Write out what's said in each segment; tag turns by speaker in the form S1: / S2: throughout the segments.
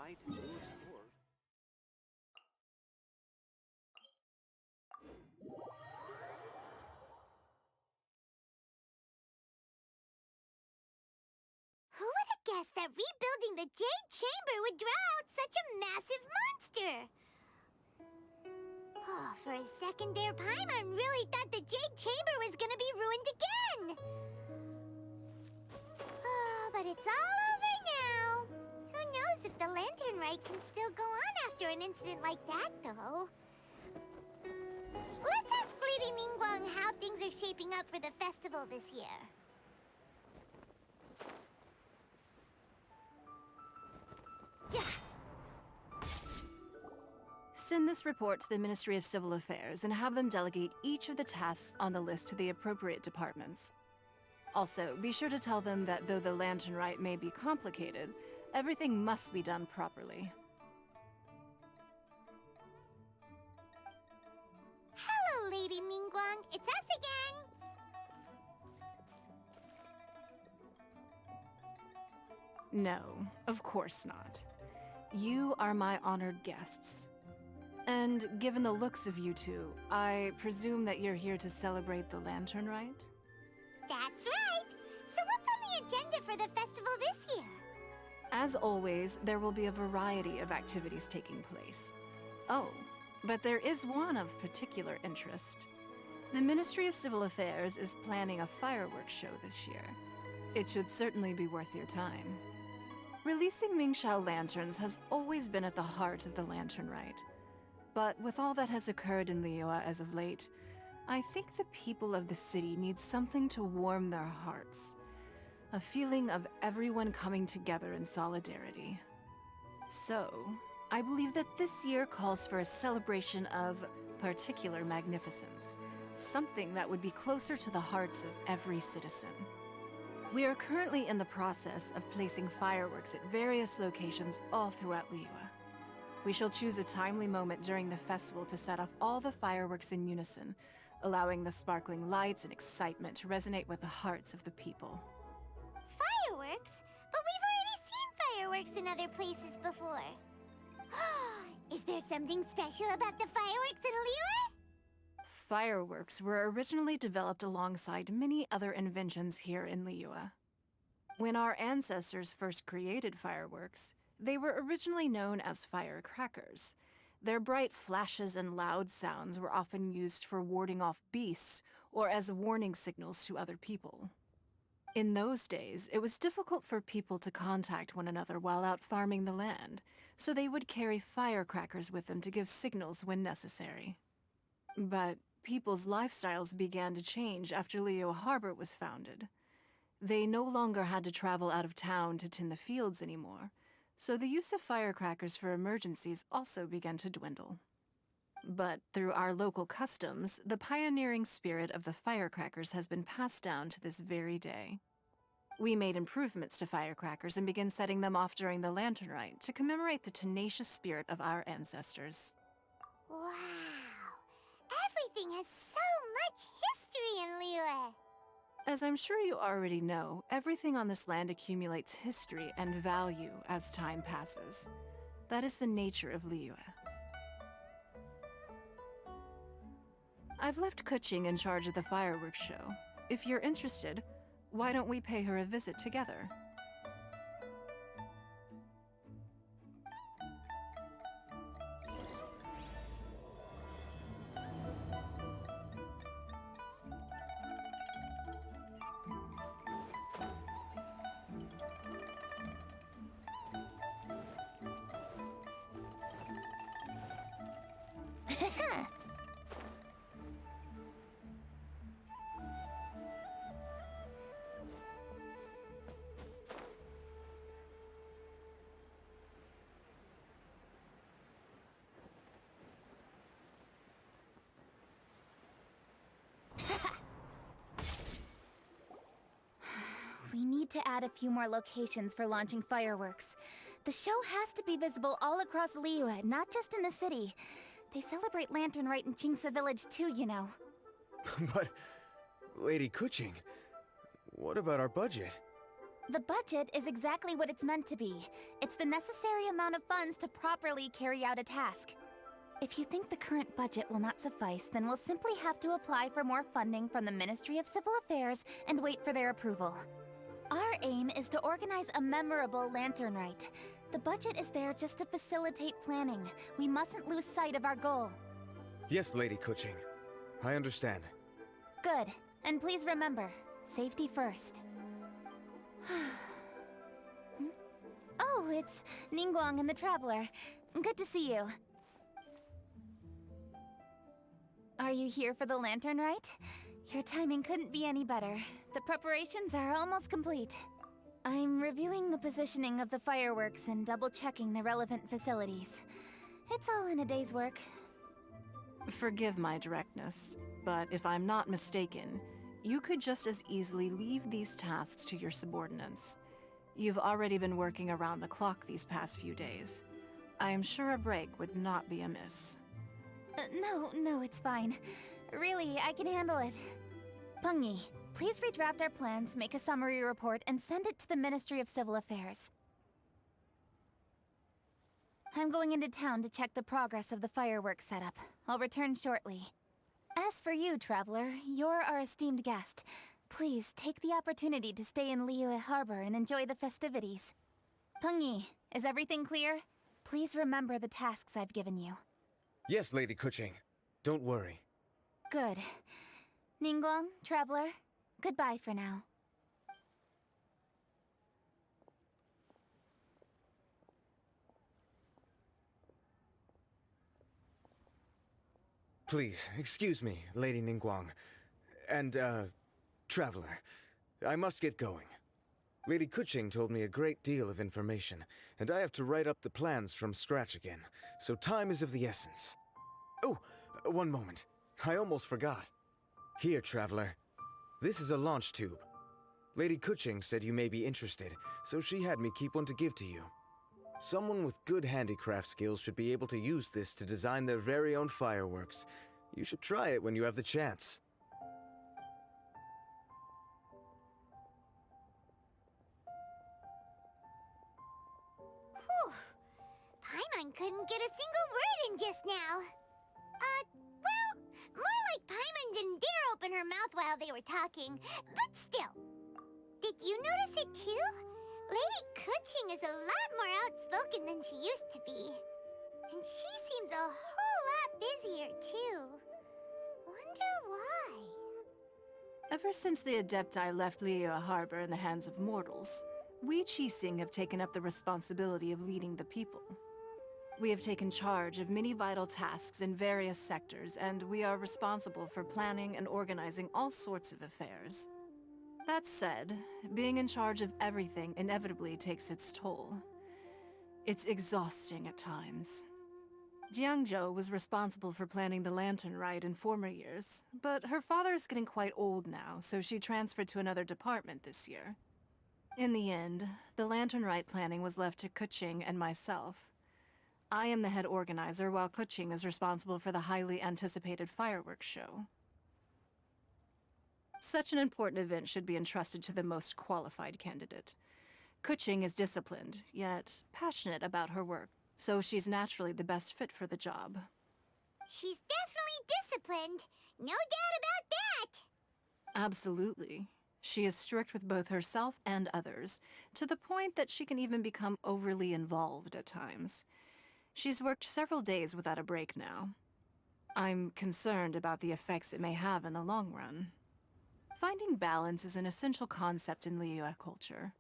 S1: fight and new explore.
S2: Who would have guessed that rebuilding the Jade Chamber would draw out such a massive monster? Oh, for a second there, Paimon really thought the Jade Chamber was gonna be ruined again. Oh, but it's all over now. Who knows if the Lantern Rite can still go on after an incident like that, though. Let's ask Lady Mingguang how things are shaping up for the festival this year.
S3: Send this report to the Ministry of Civil Affairs and have them delegate each of the tasks on the list to the appropriate departments. Also, be sure to tell them that though the Lantern Rite may be complicated, everything must be done properly.
S2: Hello, Lady Mingguang. It's us again.
S3: No, of course not. You are my honored guests. And given the looks of you two, I presume that you're here to celebrate the Lantern Rite?
S2: That's right. So what's on the agenda for the festival this year?
S3: As always, there will be a variety of activities taking place. Oh, but there is one of particular interest. The Ministry of Civil Affairs is planning a fireworks show this year. It should certainly be worth your time. Releasing Mingxiao lanterns has always been at the heart of the Lantern Rite. But with all that has occurred in Liyue as of late, I think the people of the city need something to warm their hearts. A feeling of everyone coming together in solidarity. So, I believe that this year calls for a celebration of particular magnificence. Something that would be closer to the hearts of every citizen. We are currently in the process of placing fireworks at various locations all throughout Liyue. We shall choose a timely moment during the festival to set off all the fireworks in unison, allowing the sparkling lights and excitement to resonate with the hearts of the people.
S2: Fireworks? But we've already seen fireworks in other places before. Is there something special about the fireworks in Liyue?
S3: Fireworks were originally developed alongside many other inventions here in Liyue. When our ancestors first created fireworks, they were originally known as firecrackers. Their bright flashes and loud sounds were often used for warding off beasts or as warning signals to other people. In those days, it was difficult for people to contact one another while out farming the land, so they would carry firecrackers with them to give signals when necessary. But people's lifestyles began to change after Liyue Harbor was founded. They no longer had to travel out of town to tend the fields anymore, so the use of firecrackers for emergencies also began to dwindle. But through our local customs, the pioneering spirit of the firecrackers has been passed down to this very day. We made improvements to firecrackers and began setting them off during the Lantern Rite to commemorate the tenacious spirit of our ancestors.
S2: Wow. Everything has so much history in Liyue.
S3: As I'm sure you already know, everything on this land accumulates history and value as time passes. That is the nature of Liyue. I've left Kuching in charge of the fireworks show. If you're interested, why don't we pay her a visit together?
S4: We need to add a few more locations for launching fireworks. The show has to be visible all across Liyue, not just in the city. They celebrate Lantern Rite in Qingce Village too, you know.
S5: But, Lady Kuching, what about our budget?
S4: The budget is exactly what it's meant to be. It's the necessary amount of funds to properly carry out a task. If you think the current budget will not suffice, then we'll simply have to apply for more funding from the Ministry of Civil Affairs and wait for their approval. Our aim is to organize a memorable Lantern Rite. The budget is there just to facilitate planning. We mustn't lose sight of our goal.
S1: Yes, Lady Kuching. I understand.
S4: Good. And please remember, safety first. Oh, it's Ningguang and the Traveler. Good to see you. Are you here for the Lantern Rite? Your timing couldn't be any better. The preparations are almost complete. I'm reviewing the positioning of the fireworks and double-checking the relevant facilities. It's all in a day's work.
S3: Forgive my directness, but if I'm not mistaken, you could just as easily leave these tasks to your subordinates. You've already been working around the clock these past few days. I am sure a break would not be amiss.
S4: No, it's fine. Really, I can handle it. Pengyi, please redraft our plans, make a summary report, and send it to the Ministry of Civil Affairs. I'm going into town to check the progress of the fireworks setup. I'll return shortly. As for you, Traveler, you're our esteemed guest. Please take the opportunity to stay in Liyue Harbor and enjoy the festivities. Pengyi, is everything clear? Please remember the tasks I've given you.
S1: Yes, Lady Kuching. Don't worry.
S4: Good. Ningguang, Traveler, goodbye for now.
S1: Please, excuse me, Lady Ningguang. And, Traveler. I must get going. Lady Kuching told me a great deal of information, and I have to write up the plans from scratch again, so time is of the essence. Oh, one moment. I almost forgot. Here, Traveler. This is a launch tube. Lady Kuching said you may be interested, so she had me keep one to give to you. Someone with good handicraft skills should be able to use this to design their very own fireworks. You should try it when you have the chance.
S2: Whew. Paimon couldn't get a single word in just now. Well, more like Paimon didn't dare open her mouth while they were talking. But still. Did you notice it too? Lady Kuching is a lot more outspoken than she used to be. And she seems a whole lot busier too. Wonder why?
S3: Ever since the Adepti left Liyue Harbor in the hands of mortals, we Qixing have taken up the responsibility of leading the people. We have taken charge of many vital tasks in various sectors, and we are responsible for planning and organizing all sorts of affairs. That said, being in charge of everything inevitably takes its toll. It's exhausting at times. Jiangzhou was responsible for planning the Lantern Rite in former years, but her father is getting quite old now, so she transferred to another department this year. In the end, the Lantern Rite planning was left to Kuching and myself. I am the head organizer, while Kuching is responsible for the highly anticipated fireworks show. Such an important event should be entrusted to the most qualified candidate. Kuching is disciplined, yet passionate about her work, so she's naturally the best fit for the job.
S2: She's definitely disciplined. No doubt about that.
S3: Absolutely. She is strict with both herself and others, to the point that she can even become overly involved at times. She's worked several days without a break now. I'm concerned about the effects it may have in the long run. Finding balance is an essential concept in Liyue culture.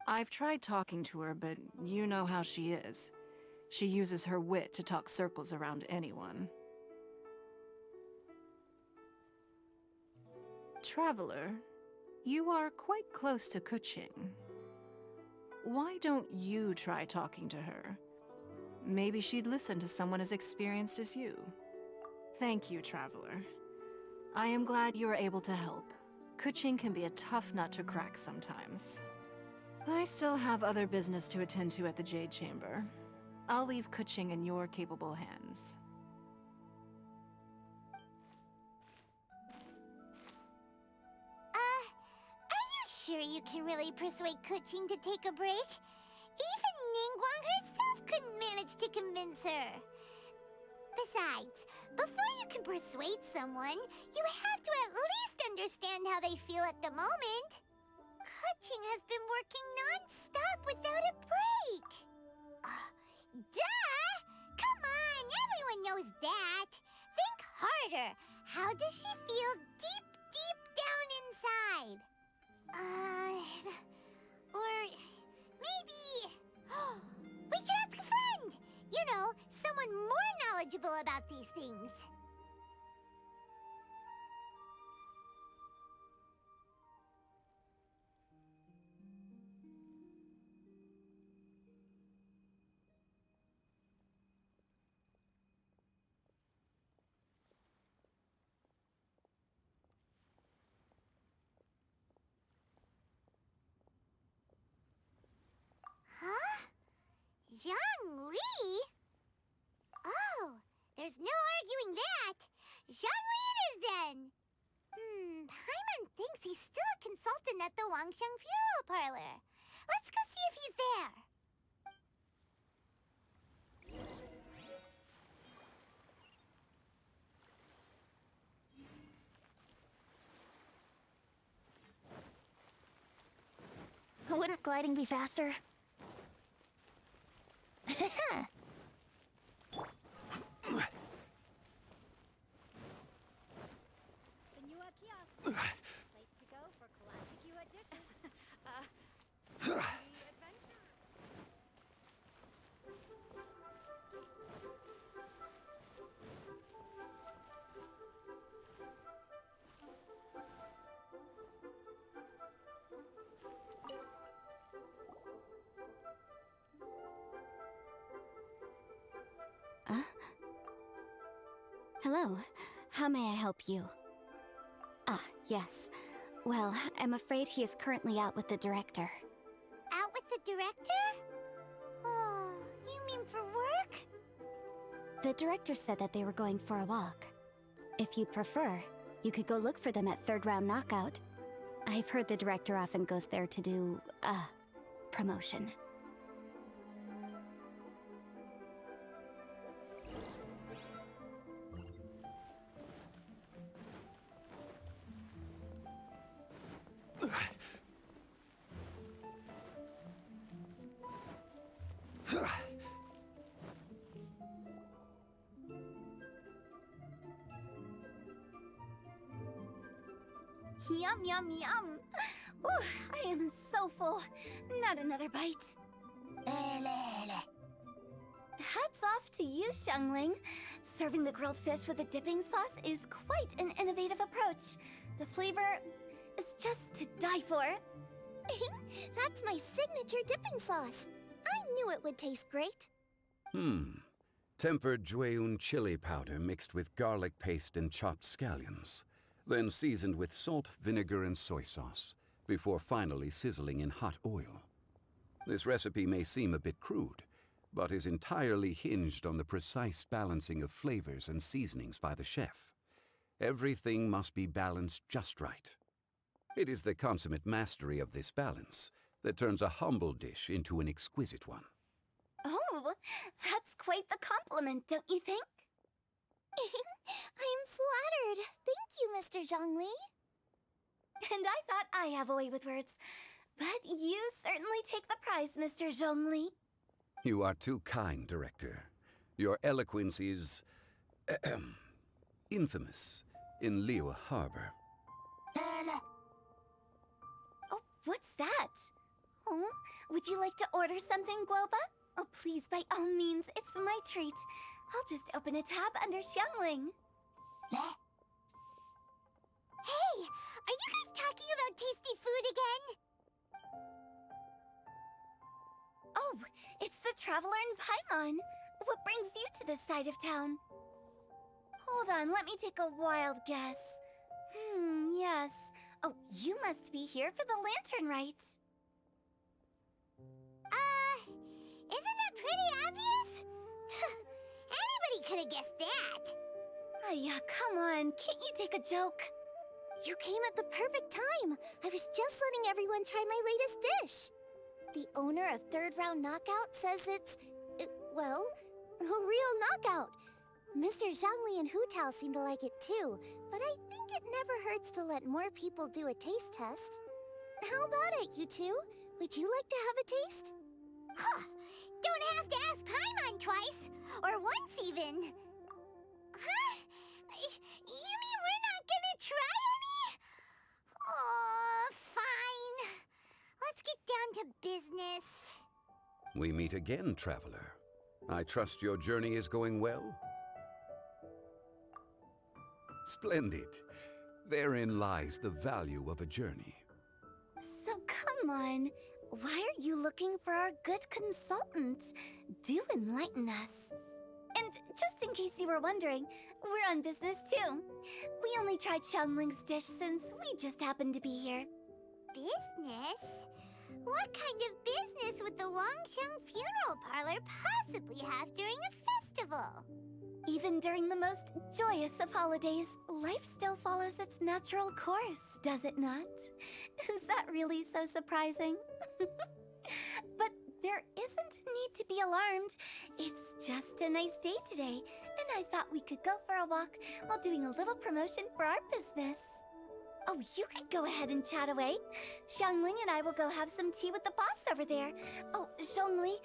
S3: I've tried talking to her, but you know how she is. She uses her wit to talk circles around anyone. Traveler, you are quite close to Kuching. Why don't you try talking to her? Maybe she'd listen to someone as experienced as you. Thank you, Traveler. I am glad you were able to help. Kuching can be a tough nut to crack sometimes. I still have other business to attend to at the Jade Chamber. I'll leave Kuching in your capable hands.
S2: Are you sure you can really persuade Kuching to take a break. Even Ningguang herself couldn't manage to convince her. Besides, before you can persuade someone, you have to at least understand how they feel at the moment. Kuching has been working non-stop without a break. Duh! Come on, everyone knows that. Think harder. How does she feel deep, deep down inside? Or maybe we can ask a friend. You know, someone more knowledgeable about these things. Huh? Zhongli? Oh, there's no arguing that. Zhongli it is then. Paimon thinks he's still a consultant at the Wangsheng Funeral Parlor. Let's go see if he's there.
S4: Wouldn't gliding be faster?
S5: Senua Kiosk. Place to go for classic Yua dishes. The adventure.
S6: Hello. How may I help you? Ah, yes. Well, I'm afraid he is currently out with the director.
S2: Out with the director? Oh, you mean for work?
S6: The director said that they were going for a walk. If you'd prefer, you could go look for them at third round knockout. I've heard the director often goes there to do, promotion.
S4: Yum, yum, yum. Ooh, I am so full. Not another bite. Hats off to you, Xiangling. Serving the grilled fish with a dipping sauce is quite an innovative approach. The flavor is just to die for.
S2: That's my signature dipping sauce. I knew it would taste great.
S7: Tempered Jueyun chili powder mixed with garlic paste and chopped scallions, then seasoned with salt, vinegar, and soy sauce, before finally sizzling in hot oil. This recipe may seem a bit crude, but is entirely hinged on the precise balancing of flavors and seasonings by the chef. Everything must be balanced just right. It is the consummate mastery of this balance that turns a humble dish into an exquisite one.
S4: Oh, that's quite the compliment, don't you think?
S2: I'm flattered. Thank you, Mr. Zhongli.
S4: And I thought I have a way with words. But you certainly take the prize, Mr. Zhongli.
S7: You are too kind, Director. Your eloquence is infamous in Liyue Harbor.
S4: Oh, what's that? Oh, would you like to order something, Guoba? Oh, please, by all means, it's my treat. I'll just open a tab under Xiangling.
S2: Hey, are you guys talking about tasty food again?
S4: Oh, it's the Traveler in Paimon. What brings you to this side of town? Hold on, let me take a wild guess. Yes. Oh, you must be here for the lantern rite.
S2: Isn't that pretty obvious? Anybody could have guessed that.
S4: Yeah, come on, can't you take a joke?
S2: You came at the perfect time. I've was just letting everyone try my latest dish. The owner of Third Round Knockout says it's, well, a real knockout. Mr. Zhangli and Hu Tao seem to like it too, but I think it never hurts to let more people do a taste test. How about it, you two? Would you like to have a taste? Huh. Don't have to ask Paimon twice, or once even. Huh? You mean we're not gonna try any? Oh, fine. Let's get down to business.
S7: We meet again, traveler. I trust your journey is going well? Splendid. Therein lies the value of a journey.
S6: So come on. Why are you looking for our good consultant? Do enlighten us. And just in case you were wondering, we're on business too. We only tried Xiangling's dish since we just happened to be here.
S2: Business? What kind of business would the Wangsheng Funeral Parlor possibly have during a festival?
S6: Even during the most joyous of holidays, life still follows its natural course, does it not? Is that really so surprising? But there isn't need to be alarmed. It's just a nice day today, and I thought we could go for a walk while doing a little promotion for our business. Oh, you could go ahead and chat away. Xiangling and I will go have some tea with the boss over there. Oh, Zhongli,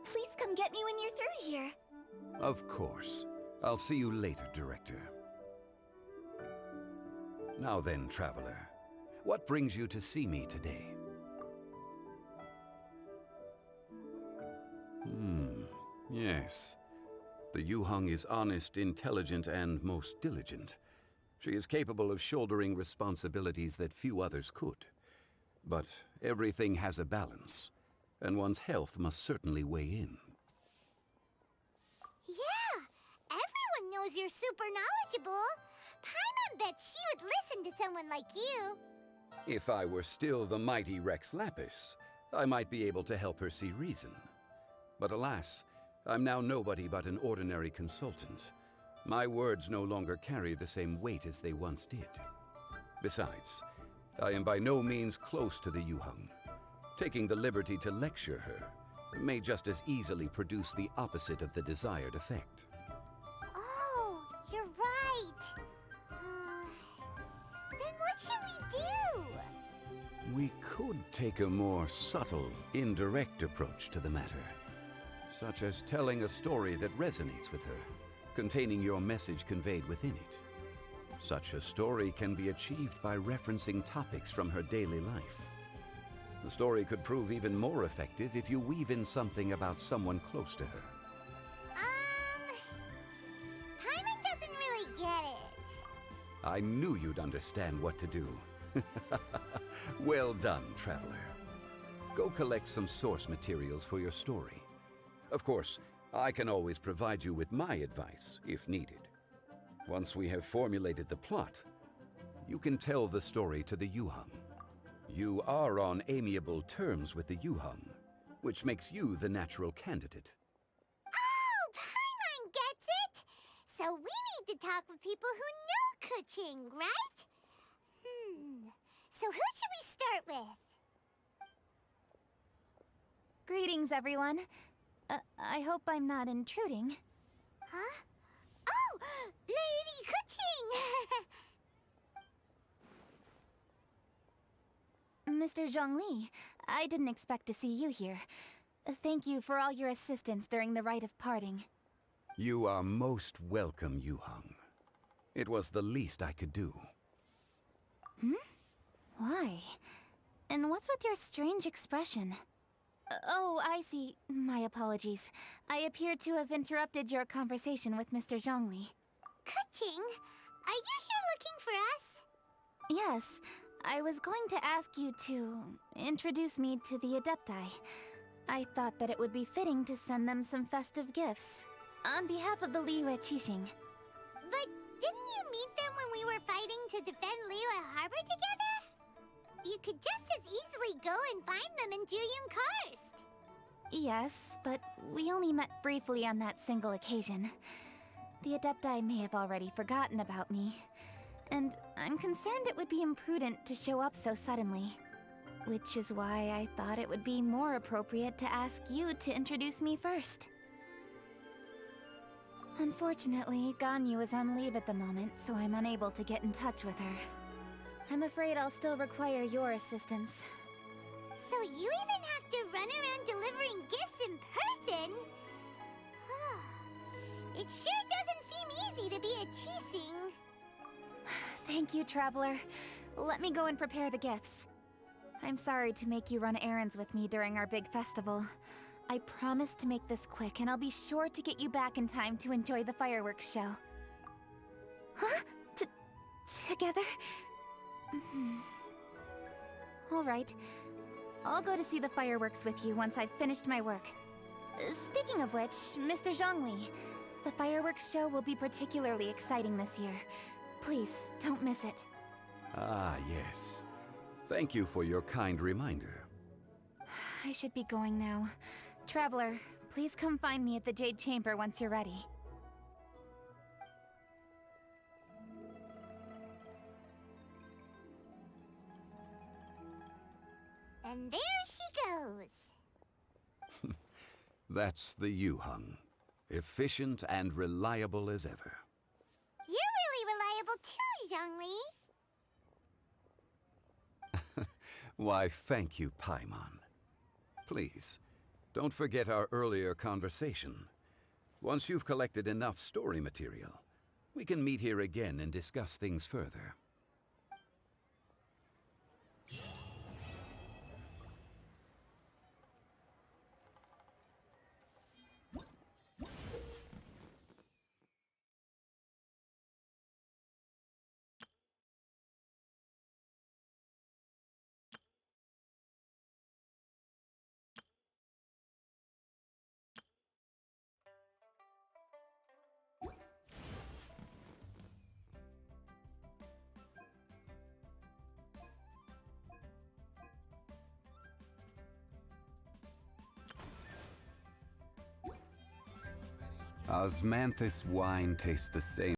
S6: please come get me when you're through here.
S7: Of course. I'll see you later, Director. Now then, traveler, what brings you to see me today? Yes. The Yuheng is honest, intelligent, and most diligent. She is capable of shouldering responsibilities that few others could. But everything has a balance, and one's health must certainly weigh in.
S2: Yeah, everyone knows you're super knowledgeable. Paimon bets she would listen to someone like you.
S7: If I were still the mighty Rex Lapis, I might be able to help her see reason. But alas, I'm now nobody but an ordinary consultant. My words no longer carry the same weight as they once did. Besides, I am by no means close to the Yuheng. Taking the liberty to lecture her may just as easily produce the opposite of the desired effect.
S2: Oh, you're right. Then what should we do?
S7: We could take a more subtle, indirect approach to the matter, such as telling a story that resonates with her, containing your message conveyed within it. Such a story can be achieved by referencing topics from her daily life. The story could prove even more effective if you weave in something about someone close to her.
S2: Paimon doesn't really get it.
S7: I knew you'd understand what to do. Well done, traveler. Go collect some source materials for your story. Of course, I can always provide you with my advice, if needed. Once we have formulated the plot, you can tell the story to the Yuheng. You are on amiable terms with the Yuheng, which makes you the natural candidate.
S2: Oh, Paimon gets it! So we need to talk with people who know Kuching, right? So who should we start with?
S4: Greetings, everyone. I hope I'm not intruding.
S2: Huh? Oh! Lady Kuching!
S4: Mr. Zhongli, I didn't expect to see you here. Thank you for all your assistance during the rite of parting.
S7: You are most welcome, Yuheng. It was the least I could do.
S4: Why? And what's with your strange expression? Oh, I see. My apologies. I appear to have interrupted your conversation with Mr. Zhongli.
S2: Kuching, are you here looking for us?
S4: Yes, I was going to ask you to introduce me to the Adepti. I thought that it would be fitting to send them some festive gifts. On behalf of the Liyue Qixing.
S2: But didn't you meet them when we were fighting to defend Liyue Harbor together? You could just as easily go and find them in Juyun Karst.
S4: Yes, but we only met briefly on that single occasion. The Adepti may have already forgotten about me. and I'm concerned it would be imprudent to show up so suddenly. Which is why I thought it would be more appropriate to ask you to introduce me first. Unfortunately, Ganyu is on leave at the moment, so I'm unable to get in touch with her. I'm afraid I'll still require your assistance.
S2: So you even have to run around delivering gifts in person? It sure doesn't seem easy to be a Chising.
S4: Thank you, Traveler. Let me go and prepare the gifts. I'm sorry to make you run errands with me during our big festival. I promise to make this quick, and I'll be sure to get you back in time to enjoy the fireworks show. Huh? Together? All right. I'll go to see the fireworks with you once I've finished my work. Speaking of which, Mr. Zhongli, the fireworks show will be particularly exciting this year. Please, don't miss it.
S7: Ah, yes. Thank you for your kind reminder.
S4: I should be going now. Traveler, please come find me at the Jade Chamber once you're ready.
S2: And there she goes.
S7: That's the Yuheng. Efficient and reliable as ever.
S2: You're really reliable too, Zhongli.
S7: Why, thank you, Paimon. Please, don't forget our earlier conversation. Once you've collected enough story material, we can meet here again and discuss things further. Osmanthus wine tastes the same.